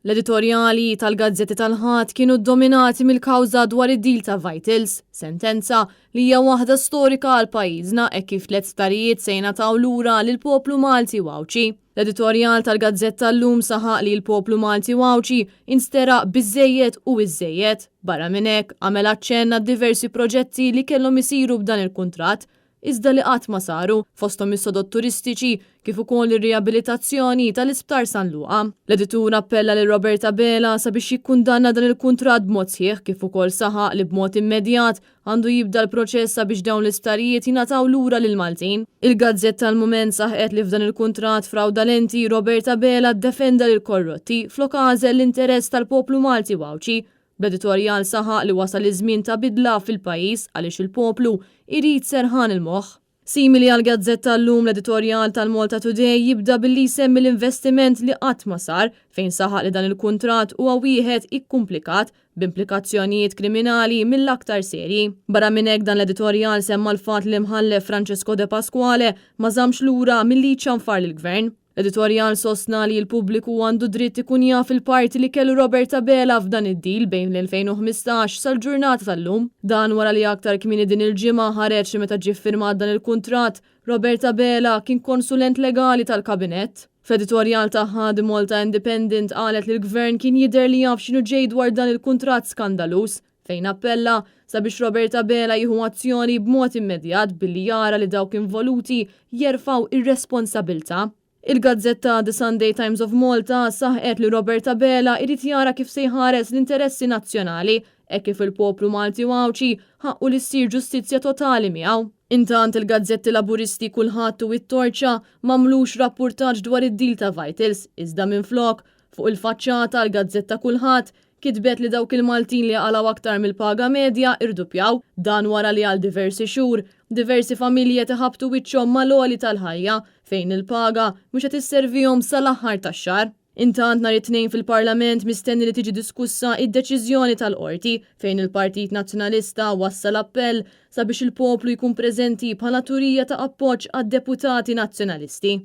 L-editorjali tal-Gazzetti tal-Ħadd kienu ddominati mill-kawża dwar id-dil ta' Vitals, sentenza li hija waħda storika għal pajjiżna hekk kif tliet starijiet se jingħataw lura lill-poplu Malti Wawċi. L-editorjal tal-Gazzett tal-Lum saħaq li l-poplu Malti Wawċi insteraq biżżejjed u iżżejjed. Barra minn hekk għamel aċċenn diversi proġetti li kellhom isiru b'dan il-kuntratt iżda li qatt ma saru fosthom is-sodod turistiċi kif ukoll ir-riabilitazzjoni tal-Isptar San Luqa. L-editur appella lil Roberta Bela sabiex jikkundanna dan il-kuntratt b'mod sħiħ kif ukoll saħaq li b'mod immedjat għandu jibda l-proċess sabiex dawn l-isptarijiet jingħataw lura lil Maltin. Il-Gazzett tal-Mument saħqet li f'dan il-kuntratt fraudalenti Roberta Bela ddefenda lil korrotti flok għażel l-interess tal-poplu Malti Wawċi. Bl-editorjal saħaq li wasal iż-żmien ta' bidla fil-pajjiż għaliex il-poplu irid serħan il-moħħ. Simili għal Gazzett tal-Lum l-editorjal tal-Malta Today jibda billi jsemmi l-investiment li qatt ma sar fejn saħaq li dan il-kuntratt huwa wieħed ikkumplikat b'implikazzjonijiet kriminali mill-aktar serji. Barra minn hekk dan l-editorjal semma l-fatt li mħallef Francesco De Pasquale ma żammx lura milli ċanfar lill-Gvern. L-editorjal sostna li l-pubbliku għandu dritt ikun jaf il-parti li kellu Roberta Bela f'dan id-dil bejn l-2015 sal-ġurnata tal-lum. Dan wara li aktar kmieni din il-ġimgħa ħareġ li meta ġie ffirmat dan il-kuntratt, Roberta Bela kien konsulent legali tal-kabinett. F'editorjal tagħha The Malta Independent qalet li l-Gvern kien jidher li jaf x'inhu ġej dwar dan il-kuntratt skandalus fejn appella sabiex Roberta Bela jieħu azzjoni b'mod immedjat billi jara li dawk involuti jerfgħu ir-responsabbiltà. Il-Gazzetta The Sunday Times of Malta saħqet li Roberta Bela irid jara kif se jħares l-interessi nazzjonali hekk kif il-poplu Malti Wawċi ħaqqu li ssir ġustizzja totali miegħu. Intant il-Gazzetti Laburisti Kulħadd u t-Torċa m'għamlux rapportaġġ dwar id-dil ta' Vitals iżda minflok fuq il-faċċata l-Gazzetta Kulħadd kitbet li dawk il-Maltin li għalaw aktar mill-paga medja irdupjaw dan wara li għal diversi xhur diversi familji iħabtu wiċċhom mal-għoli tal-ħajja fejn il-paga mhux qed isservihom sal-aħħar tax-xahar. Intant nhar it-tnejn fil-Parlament mistenni li tiġi diskussa id-deċiżjoni tal-Qorti fejn il-Partit Nazzjonalista wassal appell sabiex il-poplu jkun preżenti bħala turija ta' appoġġ għad-deputati nazzjonalisti.